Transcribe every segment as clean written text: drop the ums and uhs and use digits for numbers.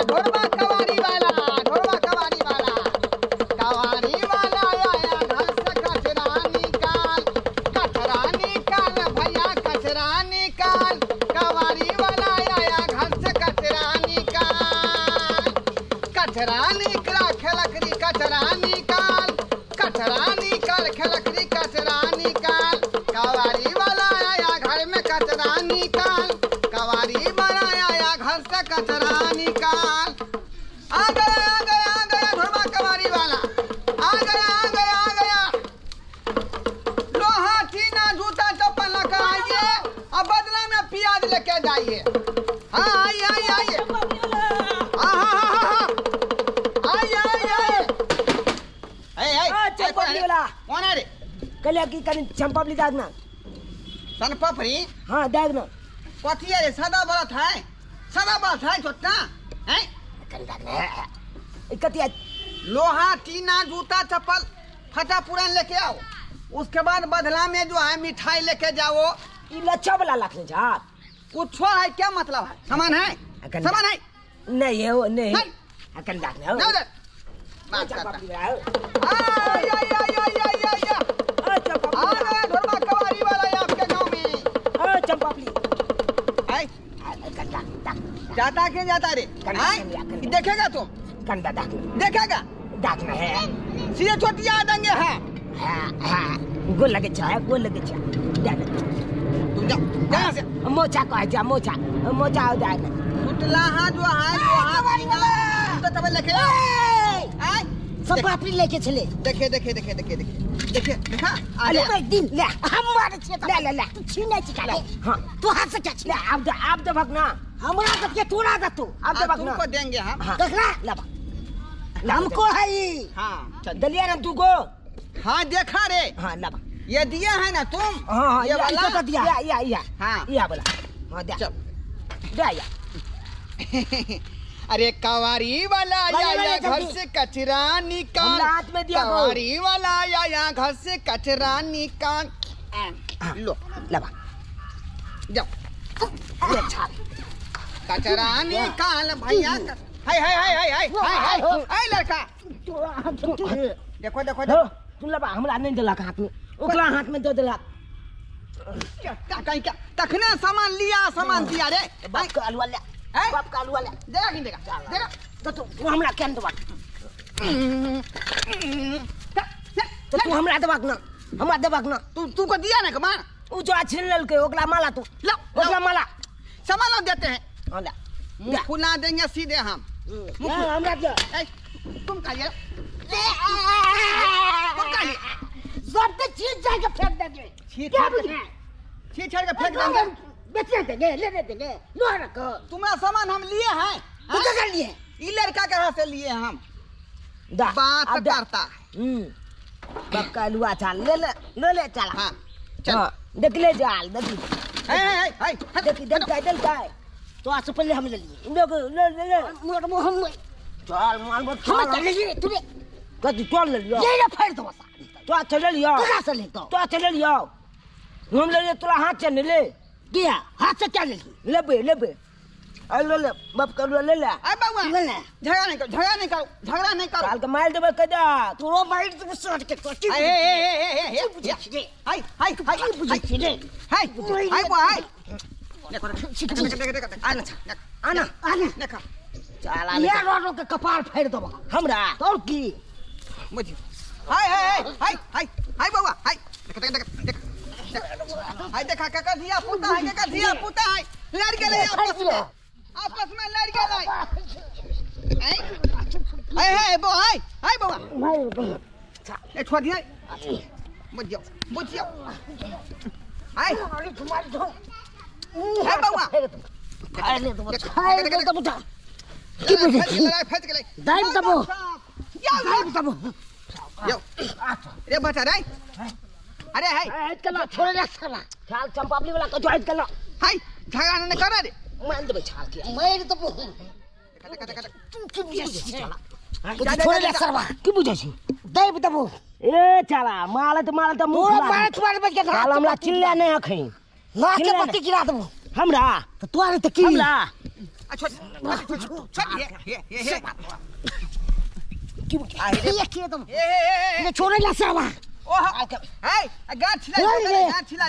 ढोरबा कवारी वाला आया घर से कचरा निकाल भैया कचरा निकाल। कवारी वाला आया घर से कचरा निकाल खेलकरी कचरा निकाल खेलकरी कचरा निकाल। कवारी वाला आया घर में कचरा निकाल। कवारी वाला आया घर से कचरा निकाल। आ गया ढोरबा कवारी वाला आ गया। लोहा टीना जूता चप्पल लेकर आइए और बदला में प्याज लेके जाइए। हाँ आइए कौन है रे? कल की करी चंपापली दागना सन पपरी। हाँ दागना कथी है सदा बात है छोटा है करी दागना कती लोहा टीना जूता चप्पल फटा पुरान लेके आओ। उसके बाद बदला में जो है मिठाई लेके जाओ। ये लच्छा वाला रखने जा कुछ है क्या मतलब है? सामान है नहीं है वो नहीं अकन दागना ना उधर बात करता। ढोरबा कवारी वाला है आपके गांव में। चंपापली जाता क्यों जाता रे? देखेगा तुम? कंधा देखेगा दागना है सीधे छोटिया देंगे। हाँ गोल लगे जा तुम जाओ जहाँ से मोचा को जा मोचा हो जाएगा टुटलाहा जो है तो तब लेके सब पापड़ी लेके चले। देखा अरे एक दिन ले हमारे क्षेत्र ले तू छीने चिकाले। हाँ तू हाथ से क्या छीने? आप दे भगना हमरा तक के तोड़ा दे तू आप दे भगना तुमको देंगे हम। देख रहा हमको है ये। हाँ दलिया ना तू को। हाँ देखा रे। हाँ लबा ये दिया है ना तुम? हाँ ये वाला तो दिया या हाँ या बोला हाँ दे या अरे कवारी वाला आया घर से कचरा निकाल। हाथ में दिया कवारी वाला आया घर से कचरा निकाल। लो लबा जाओ कचरा निकाल भैया। हाय लड़का देखो तू लबा हमरा नहीं दिलक हाथ में ओकरा हाथ में दे दिलक कहीं क्या तखने सामान दिया रे। बाप का आलू वाला देगा तो तू हमरा केन दबा तो तू हमरा दबा ना तू को दिया ना कमान उ जो छीन ललके ओकला माला तू ला ओकला माला सामान देते हैं। हां ला मुंह खुला देंगे सीधे हम। हमरा दे तुम का ये सब तो छीन जाके फेंक देंगे छीन छाड़ के फेंक देंगे। बेचने देंगे लेने देंगे लो रखो तुम्हारा सामान हम लिए हैं। तू क्या कर लिए ये लड़का कहाँ से लिए हम? बात करता बाप का आलू चाल ले चल। हाँ चल देख ले जाल देख तो आज पहले हम ले लिए ले मोहम्मद चल माल मत चल ले तू चल ले लियो ये फेर दो तो चल ले लियो कहां से ले तो चल ले लियो हम ले तोरा हाथ से ले क्या हाथ से क्या ले लेबे ले बाप कर ले ए बाबू झगड़ा नहीं करो काल के मार देबे कदा तोरो मार तो सट के कोटी हाय देखो आना देखा चल ये रोडो के कपार फेर दबा हमरा तो की मुझे हाय बाबा हाय देख हाय देखा काका दिया पुता है लड़ गए आपस में लड़ गए। हाय बाबा ए छोड़ दिया बुझ जाओ हाय बाबा अरे तो बुझा की बुझे फट गए दाइम तबो यो रे बता रे अरे हाय ऐड करना छोड़ दे साला छाल चंपापली वाला को ऐड करना हाय झगड़ा न कर रे मान दे छाल के मार तो तू की बुझे छोड़ दे सरवा की बुझे छी दाइम तबो ए चला माल तो मुंह मार बच के साला हमरा चिल्ला नहीं हखई नाक के पत्ती गिरा दबो हमरा तो तोरे त की हमरा अच्छा ये की ये के तुम ये छोड़े ला सावा ओह हे गाछ छिला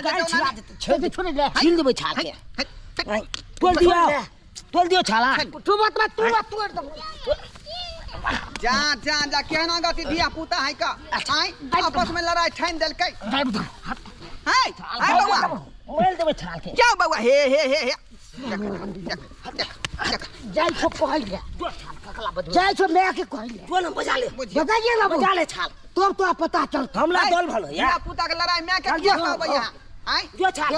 छोड़ छोड़ ले छील देबे छाल के तोल दियो छाला तू बात तोड़ दो जा केना गति दिया पुता है का आई आपस में लड़ाई ठान देल के हाय बउआ मोल देबे छाल के क्या बउआ हे जाई छो कहल ले जाई छो मैं के कहल ले तू न बजा ले छाल तब तो पता चल हमला दल भलो या पुता के लड़ाई मैं के क्या कहबै यहां आई जो छाल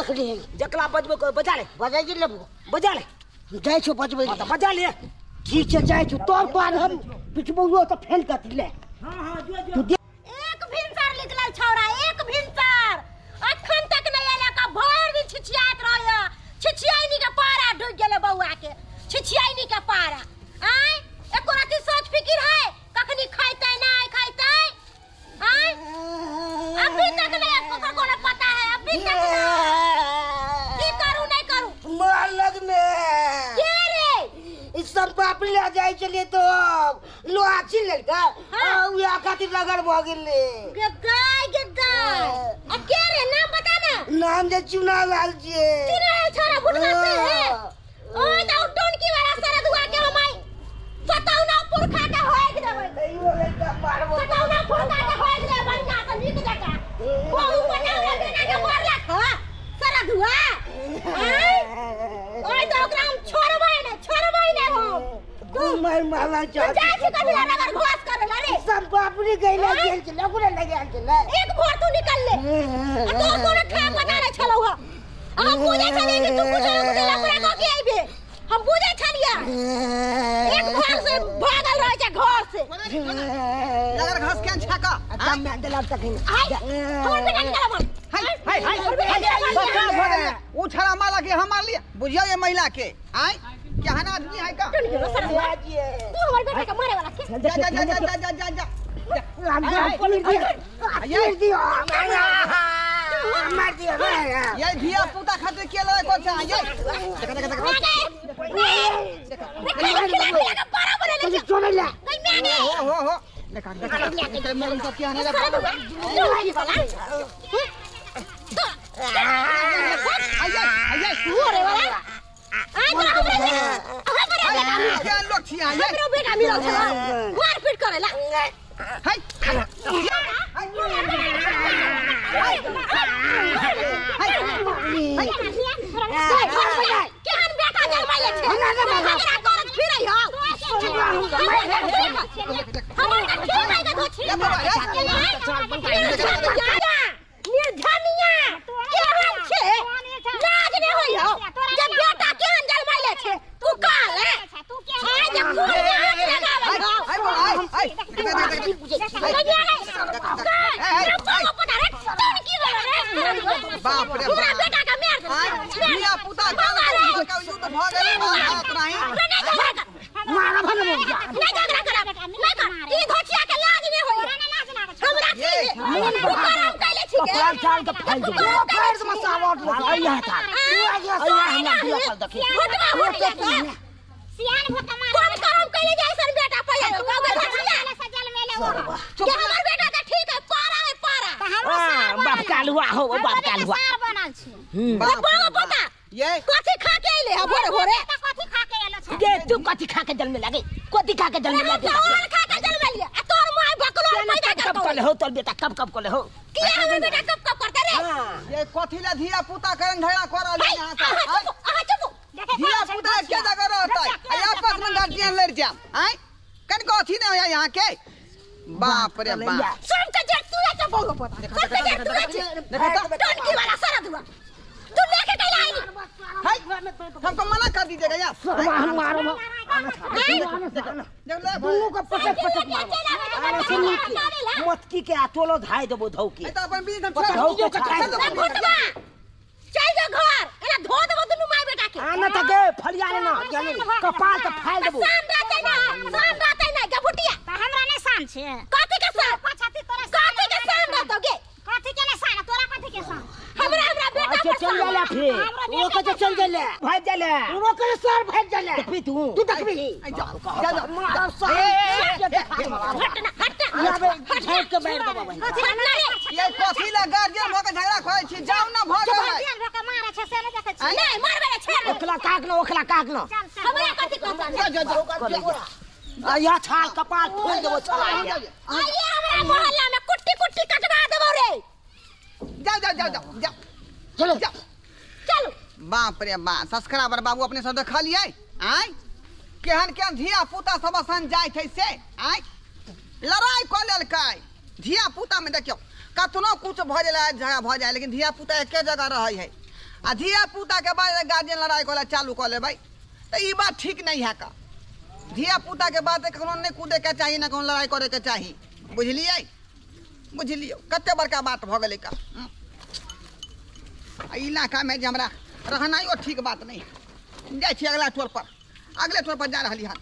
जकला बजबे को बजा ले लेबो बजा ले जाई छो बजबे त बजा ले ठीक है जाई छो तोर पार हम पिटबो तो फेल कर ले हां जो एक भिनसर निकलल छौरा एक भिनसर अखन तक नहीं आला का भर दिन छिछियात रहया छिछियाइनी के पारा ढुक गेले बउआ के छिछियाइनी के पारा आय एको राती सोच फिकिर है कखनी खाइते नहीं खाइते आय अभी तक नहीं को पता है अभी तक की करू नहीं करू मार लग में के रे इस सब पापड़ी ले जाई चले तो लोहा छिल ले का या खातिर लगड़ भ गेले गगाय आ के रे नाम बता ना नाम जे चुना लाल जी चुना छोरा गुटका से है ओए दाउ टोन की वाला सारा दुआ के हमाई सताउना पुरखा के होए के देबै यो का मारबो सताउना पुरखा के होए के देबै बन जा त नीक जका बहु बनावे बेटा के मारला खा सारा दुआ ओए तो ओकरा हम छोड़बै ने हो मार माला जा छी कभी नगर घोष करे रे सब पापड़ी गइले गेल छले ओकरे लगे छले एक भोर तू निकल ले तो खा बता रे छलौ ह हम बुझे छलिए कि तू कुछ लफड़ा को के आइबे हम बुझे छलिए एक भोर से भागल रहे छ घर से लगर घास के छाका हम में दलाल तक हमर बेटा निकल हाय वो छड़ा माला के हमार लिए बुझियो ये महिला के आय क्या हना आदमी है का तू हमर बेटा के मारे वाला के जा मार दिया ये धिया पुता खातिर के लगे को चाहिए छोड़ ले हो देखा मेरे सब क्या है लोग छिया बेटा मिलो मार पीट करेला केहन बेटा जन्माइले छे हमरा करत फिरै हो हमर के ठीक है धोछी निर्धनिया केहन छे लाज नै होय हो जे बेटा केहन जन्माइले छे तू काल है हां जे कोई लगावे बाप रे पूरा बेटा का मार धिया पुता का यूं तो भाग गए बात नहीं मारा भले नहीं झगड़ा करा नहीं कर ई धोछिया के लाज नहीं होय हमरा छी काम कैले छी के पाल साल का फाइल दो फाइल से मसावट आइया था आइया हमरा दिया पल देखी सियान भतमा कौन काम कैले जाय सर बेटा पया कहबे धोछिया सजल मेले के हमर बेटा के ठीक है पारा बाप कालुआ हो बाप कालुआ बनल छी बाप पता ये कथि खा के आइले ह भोरे भोरे कथि खा के आइले छ के तू कथि खा के जन्म लागे कथि खा के जन्म लागे और खा के जन्म लिया आ तोर माय बकलो पैदा कब कले हो तोर बेटा कब कले हो के हमर बेटा कब करते रे ये कथिला धिया पुता करन ढेड़ा करल यहां से आ चुप धिया पुता के जगह रहता है आपस में गार्जियन लड़ जा आय कन कथि ने होया यहां के बाप रे बाप सुन के जे तू के बोलो पता सुन के जे तू के टंकी वाला सारा दुआ तू लेके कैला आई हमको मना कर दीजिएगा यार हम मारो दोनों का पटक मारो मटकी के आतोलो धाय देबो धौकी तो अपन बीच हम धौकी भूतवा चल जा घर एना धो देबो दुनु माय बेटा के आना तके फलिया ना जाने कपाल त फाड़ देबो शान रहते ना गबुटिया त हमरा ने शान छे कथि के शान पछाती तोरा कथि के शान रहतो गे कथि के ने शान तोरा कथि के शान हमरा बेटा के चल जाला फिर वो के चल जाला भाग जाला वो के सर भाग जाला फिर तू देखबी जा मारा सर यहाँ पे हट के बैठ दो बाबा ये कथी ला गार्जियन भऽ के झगड़ा करे छी जाउ ना भऽ गेलै मारे छै से नहि देखै छी नहि मारबे छै ओखला काक न हमरा कथी कहता या छाल कपाल फोड़ देबो छला आइए हमरा मोहल्ला में कुट्टी कुट्टी कटवा देबो रे जाओ चलो चलो बाप रे बाप सब्सक्राइबर बाबू अपने सब देख लियै आय केहन केहन धिया पुता सब सन जाय छै से आय लड़ाई कऽ लेलकै धिया पुता में देखियो कतनो कुछ भऽ जाइ झगड़ा भऽ जाइ लेकिन धिया पुता एके जगह रहै है आ धिया पुता के बाद गार्जियन लड़ाई कऽ चालू कऽ लेबै तऽ ई बात ठीक नहीं है का धिया पुता के बात कखनो नहीं कूदे के चाहिए ना कोनो लड़ाई करे के चाहिए बुझलियो कते बड़का बात भऽ गेलै का इलाका में जे हमरा रहनाइयो ठीक बात नहीं जाइ छी अगला टोल पर जा रहली हन